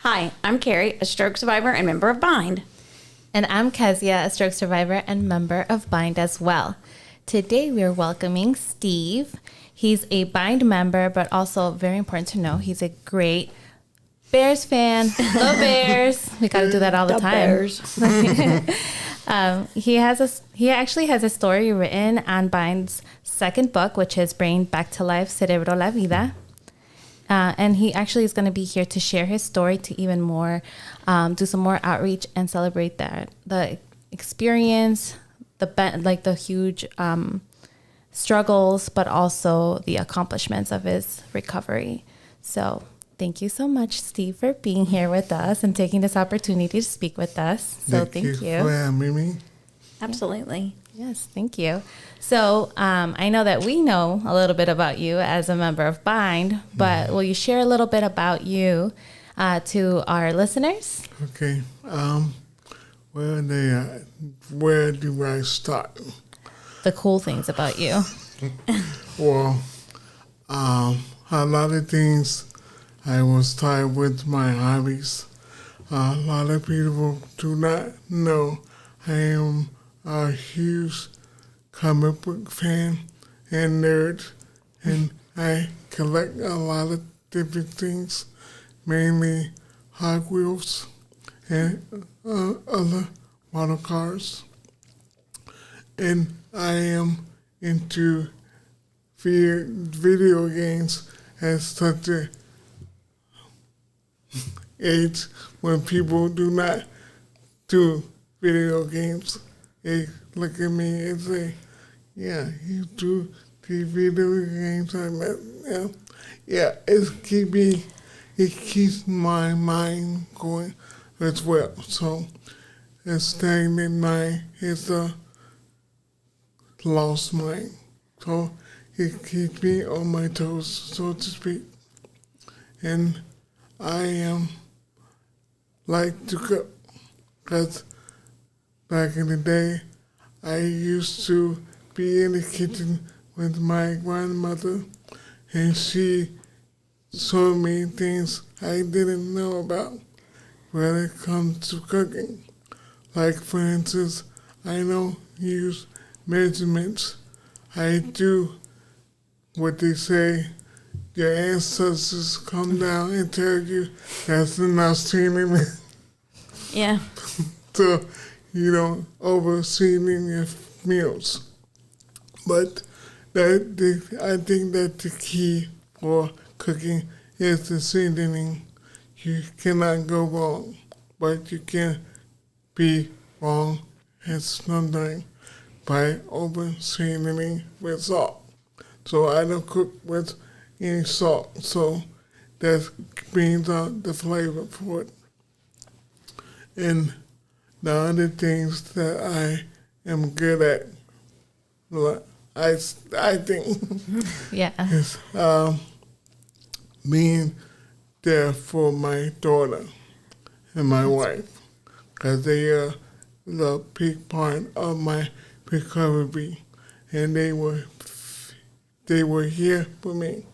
Hi, I'm Carrie, a stroke survivor and member of Bind. And I'm Kezia, a stroke survivor and member of Bind as well. Today we are welcoming Steve. He's a Bind member, but also very important to know, he's a great Bears fan. Love Bears. We got to do that all the time. Bears. He actually has a story written on Bind's second book, which is Bringing Back to Life Cerebro La Vida. And he actually is going to be here to share his story to even more, do some more outreach and celebrate the experience, the huge struggles, but also the accomplishments of his recovery. So thank you so much, Steve, for being here with us and taking this opportunity to speak with us. So thank you. For having me. Absolutely. Yes, thank you. So I know that we know a little bit about you as a member of Bind, but will you share a little bit about you to our listeners? Okay. Where do I start? The cool things about you. Well, a lot of things I was tied with my hobbies. A lot of people do not know I am a huge comic book fan and nerd, and I collect a lot of different things, mainly Hot Wheels and other model cars. And I am into video games at such a age when people do not do video games. They look at me and say, yeah, you do these video games. It keeps my mind going as well. So a stagnant mind is a lost mind. So it keeps me on my toes, so to speak. And I like to cook, because back in the day, I used to be in the kitchen with my grandmother, and she showed me things I didn't know about when it comes to cooking. Like, for instance, I don't use measurements. I do what they say, your ancestors come down and tell you that's enough seasoning. Yeah. So you don't over-season your meals. But I think that the key for cooking is the seasoning. You cannot go wrong, but you can be wrong at sometimes by over-seasoning with salt. So I don't cook with any salt, so that brings out the flavor for it. And the other things that I am good at, I think, is being there for my daughter and my wife, because they are the big part of my recovery, and they were here for me.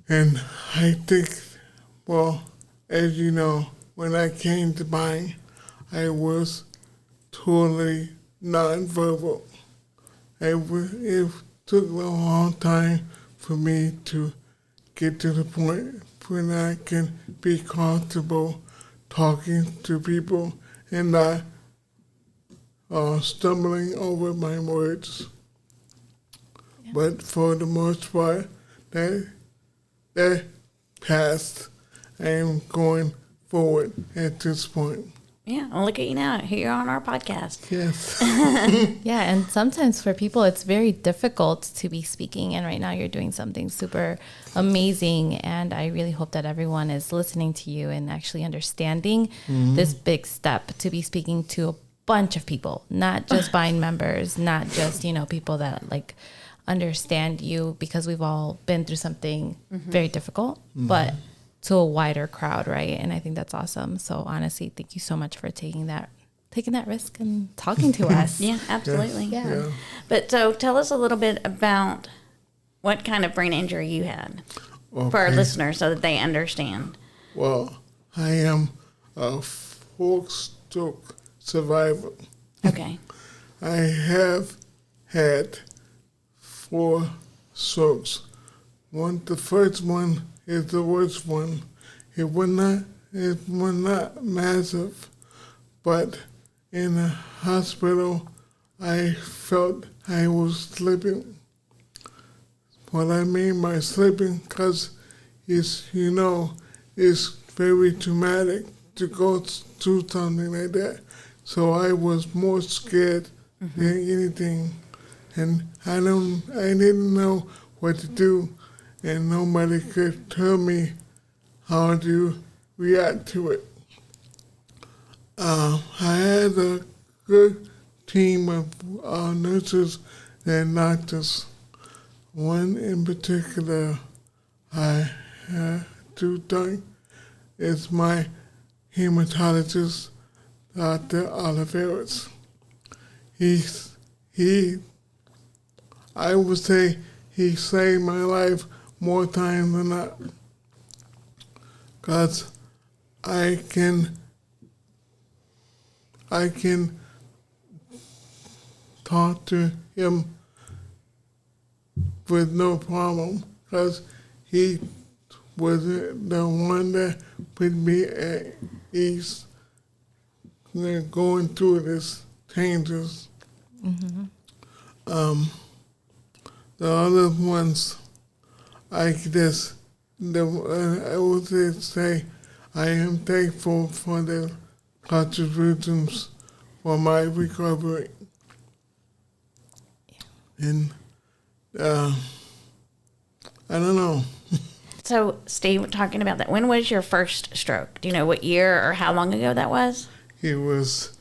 And I think, well, as you know, when I came to Bind, I was totally nonverbal. It took a long time for me to get to the point when I can be comfortable talking to people and not stumbling over my words. Yeah. But for the most part, that passed. I am going forward at this point. Yeah, well, look at you now. Here you're on our podcast. Yes. Yeah, and sometimes for people, it's very difficult to be speaking. And right now you're doing something super amazing. And I really hope that everyone is listening to you and actually understanding this big step to be speaking to a bunch of people, not just Bind members, not just, people that understand you, because we've all been through something very difficult, but to a wider crowd, right? And I think that's awesome. So honestly, thank you so much for taking that risk and talking to us. Yeah, absolutely. Yeah. But so tell us a little bit about what kind of brain injury you had for our listeners so that they understand. Well, I am a full stroke survivor. Okay. I have had 4 strokes. The first one is the worst one. It was not massive, but in the hospital, I felt I was slipping. What I mean by slipping, because it's very traumatic to go through something like that. So I was more scared than anything, and I didn't know what to do, and nobody could tell me how to react to it. I had a good team of nurses and doctors. One in particular I have to thank is my hematologist, Dr. Oliveras. I would say he saved my life more times than not. Because I can talk to him with no problem, because he was the one that put me at ease going through this changes. The other ones, I would say I am thankful for the contributions for my recovery. And I don't know. So, Steve, talking about that, when was your first stroke? Do you know what year or how long ago that was? It was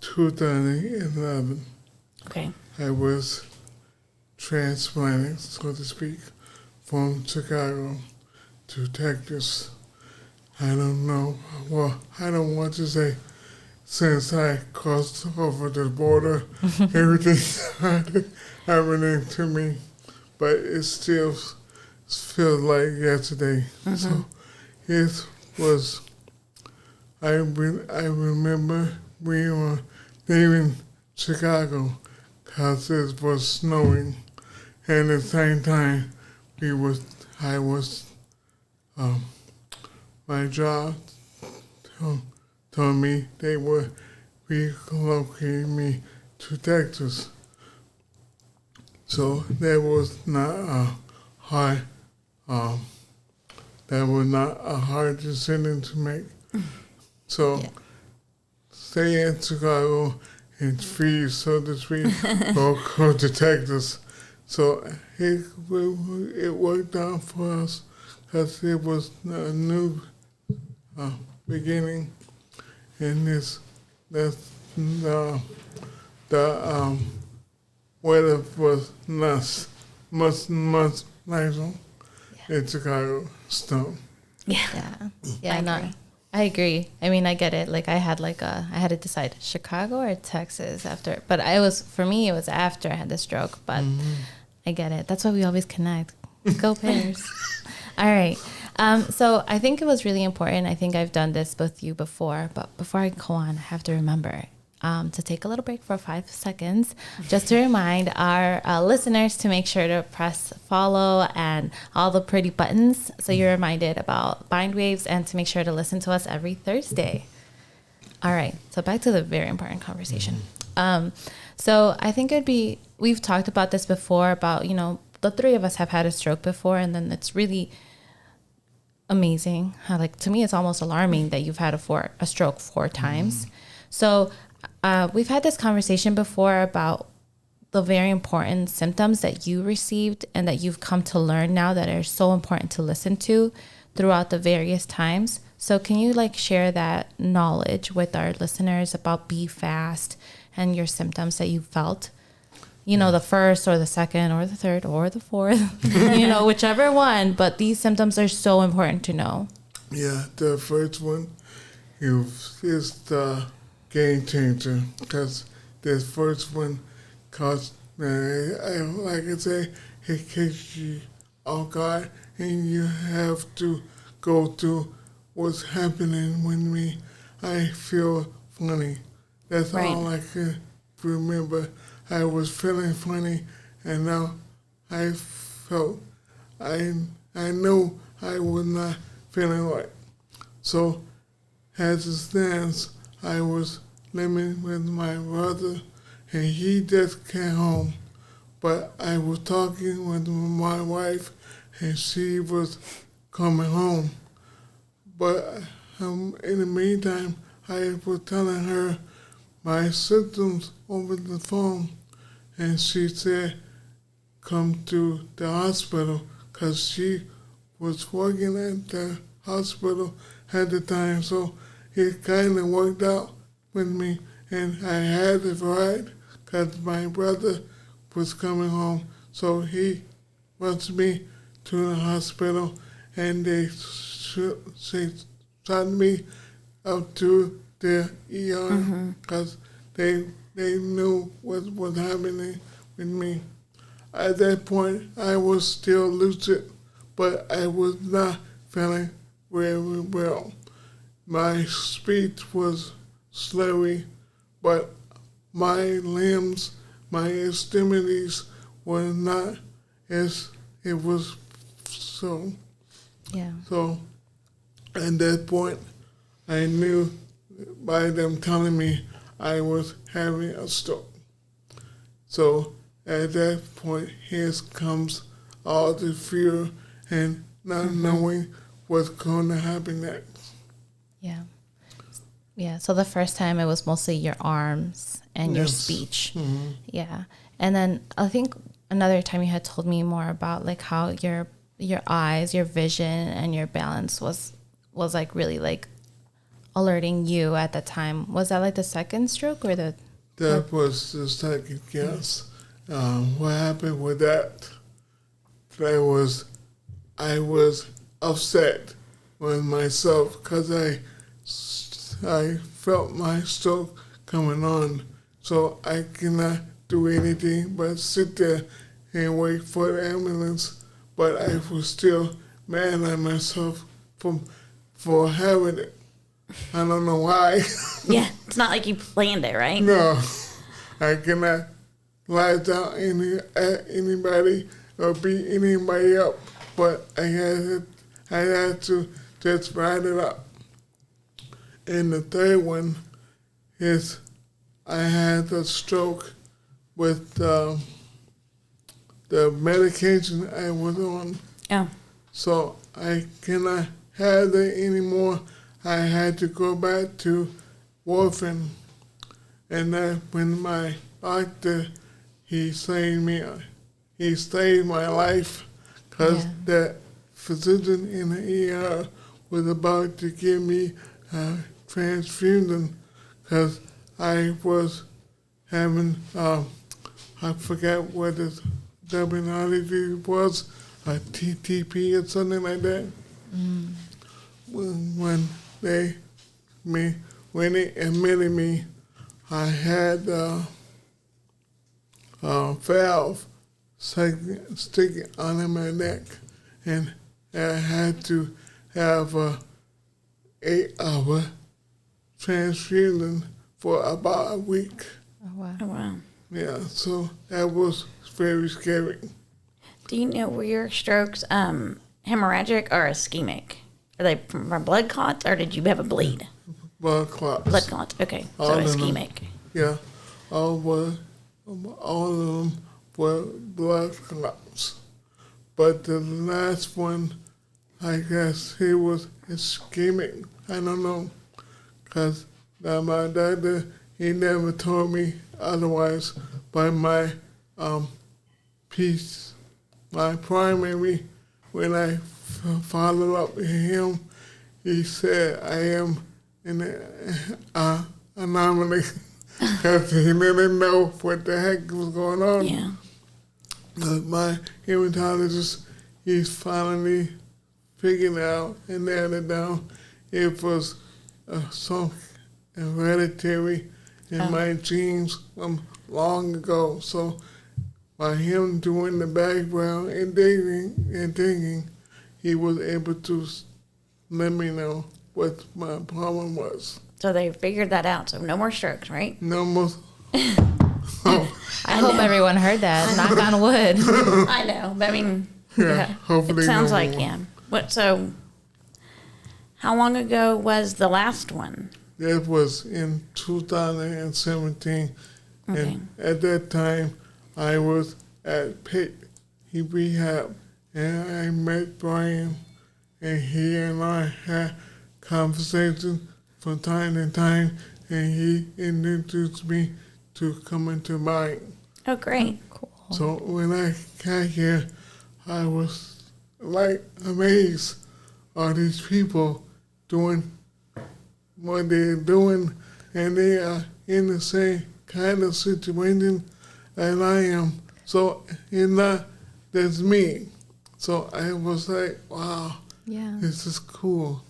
2011. Okay. I was transplanted, so to speak, from Chicago to Texas. I don't know. Well, I don't want to say since I crossed over the border, everything started happening to me, but it still feels like yesterday. So it was. I remember we were leaving Chicago because it was snowing, and at the same time my job told me they were relocating me to Texas. So that was not a hard decision to make. So stay in Chicago and freeze, so to speak, or go to Texas. So it worked out for us because it was a new beginning, and the weather was much nicer in Chicago. So Yeah, no, I agree. I mean, I get it. Like I had to decide Chicago or Texas after, but for me, it was after I had the stroke, but I get it. That's why we always connect. Go Bears. All right. So I think it was really important. I think I've done this with you before, but before I go on, I have to remember to take a little break for 5 seconds, just to remind our listeners to make sure to press follow and all the pretty buttons so you're reminded about bindwaves, and to make sure to listen to us every Thursday. All right, so back to the very important conversation. So I think we've talked about this before about, the 3 of us have had a stroke before, and then it's really amazing how, to me, it's almost alarming that you've had a stroke 4 times. So we've had this conversation before about the very important symptoms that you received and that you've come to learn now that are so important to listen to throughout the various times. So can you share that knowledge with our listeners about Be Fast and your symptoms that you felt? The first or the second or the third or the fourth, whichever one. But these symptoms are so important to know. Yeah, the first one is the game changer, because this first one caused, like I say, it kicks you off guard, and you have to go through what's happening with me, I feel funny. That's Right. all I can remember. I was feeling funny, and now I felt I know I was not feeling right. So as it stands, I was living with my brother, and he just came home. But I was talking with my wife, and she was coming home. But in the meantime, I was telling her my symptoms over the phone, and she said, come to the hospital, because she was working at the hospital at the time. So it kind of worked out with me, and I had it right because my brother was coming home. So he rushed me to the hospital, and they sent me up to the ER because they knew what was happening with me. At that point, I was still lucid, but I was not feeling very well. My speech was slurry, but my limbs, my extremities were not as it was so. Yeah. So at that point, I knew by them telling me I was having a stroke. So at that point, here comes all the fear and not knowing what's going to happen next. Yeah. Yeah. So the first time it was mostly your arms and your Yes. speech. Mm-hmm. Yeah. And then I think another time you had told me more about like how your eyes, your vision and your balance was like really like alerting you at the time. Was that like the second stroke or the... That was the second guess. What happened with that? I was upset with myself because I felt my stroke coming on, so I cannot do anything but sit there and wait for the ambulance. But I was still mad at myself for having it. I don't know why. Yeah, it's not like you planned it, right? No, I cannot lie down at anybody or beat anybody up, but I had to just write it up. And the third one is I had a stroke with the medication I was on. Oh, So I cannot have that anymore. I had to go back to warfarin. And then when my doctor, he saved my life because Yeah. that physician in the ER was about to give me a transfusion because I was having, I forgot what the terminology was, a TTP or something like that. When they admitted me, I had a valve sticking under my neck, and I had to have a 8-hour transfusion for about a week. Oh, wow. oh wow. Yeah, so that was very scary. Do you know, were your strokes hemorrhagic or ischemic? Are they from blood clots, or did you have a bleed? Blood clots. Blood clots. Okay, All so of them. ischemic. Yeah, all of them were blood clots. But the last one, I guess he was ischemic. I don't know, because my doctor, he never told me otherwise. But my my primary, when I followed up with him, he said I am in an anomaly because he didn't know what the heck was going on. Yeah. My hematologist, he's finally figured out and nailed it down. It was some hereditary in my genes from long ago. So by him doing the background and digging, he was able to let me know what my problem was. So they figured that out. So no more strokes, right? No more. I hope everyone heard that. Knock on wood. I know. But I mean, Yeah, hopefully it sounds no like, more. yeah. What, so how long ago was the last one? That was in 2017. Okay. And at that time, I was at Pitt Rehab, and I met Brian, and he and I had conversations from time to time, and he introduced me to coming to Bind. Oh, great. Cool. So when I got here, I was like amazed all these people doing what they're doing, and they are in the same kind of situation as I am. So it's not that's me. So I was like, wow, Yeah. this is cool.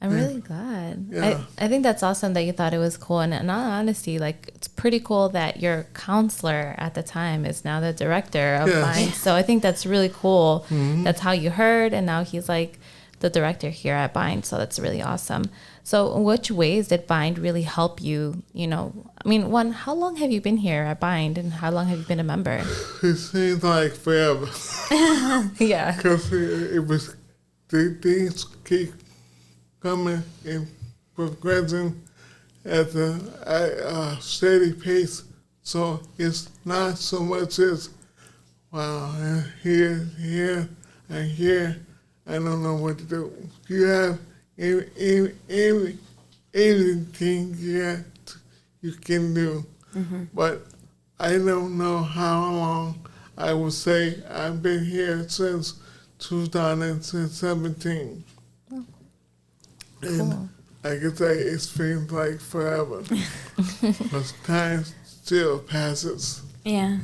I'm really glad. Yeah. I think that's awesome that you thought it was cool. And in all honesty, like, it's pretty cool that your counselor at the time is now the director of Yes. Bind. So I think that's really cool. That's how you heard. And now he's like the director here at Bind. So that's really awesome. So in which ways did Bind really help you? You know, I mean, one, how long have you been here at Bind and how long have you been a member? It seems like forever. Yeah. Because it was, the things keep coming and progressing at a steady pace. So it's not so much as, wow, and here, and here, I don't know what to do. You have everything you can do. But I don't know how long. I would say I've been here since 2017. And I can say it feels like forever. Because time still passes. Yeah.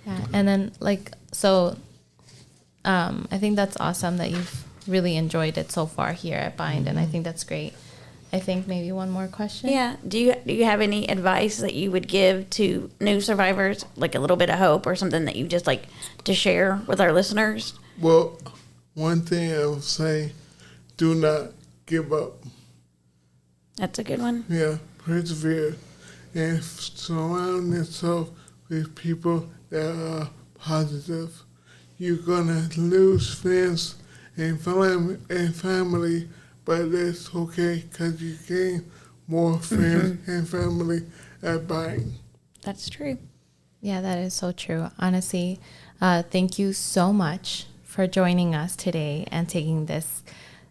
Yeah. And then, like, so I think that's awesome that you've really enjoyed it so far here at Bind. And I think that's great. I think maybe one more question. Yeah. Do you have any advice that you would give to new survivors, like a little bit of hope or something that you just like to share with our listeners? Well, one thing I would say, do not give up. That's a good one. Yeah, persevere. And surround yourself with people that are positive. You're going to lose friends and family, but that's okay because you gain more friends and family at Bind. That's true. Yeah, that is so true. Honestly, thank you so much for joining us today and taking this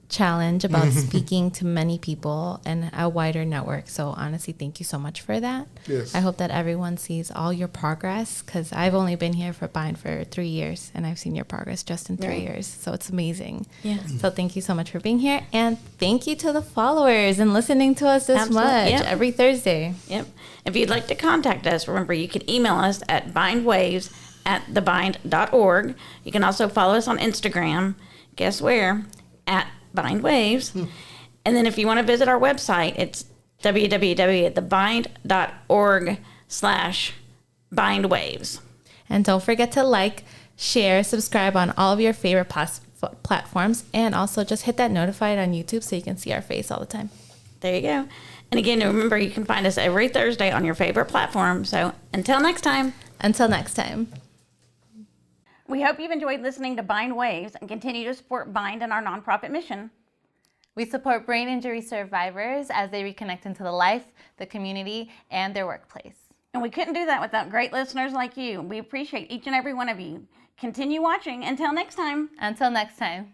challenge about speaking to many people and a wider network. So honestly, thank you so much for that. Yes. I hope that everyone sees all your progress because I've only been here for Bind for 3 years and I've seen your progress just in 3 years. So it's amazing. Yeah. So thank you so much for being here. And thank you to the followers and listening to us this Absolutely. much Yep. every Thursday. Yep. If you'd like to contact us, remember you can email us at bindwaves@thebind.org. You can also follow us on Instagram. Guess where? At bindwaves. And then if you want to visit our website, it's www.thebind.org/bindwaves. And don't forget to like, share, subscribe on all of your favorite platforms, and also just hit that notified on YouTube so you can see our face all the time. There you go. And again, remember you can find us every Thursday on your favorite platform. So until next time. Until next time. We hope you've enjoyed listening to Bind Waves and continue to support Bind and our nonprofit mission. We support brain injury survivors as they reconnect into the life, the community, and their workplace. And we couldn't do that without great listeners like you. We appreciate each and every one of you. Continue watching. Until next time. Until next time.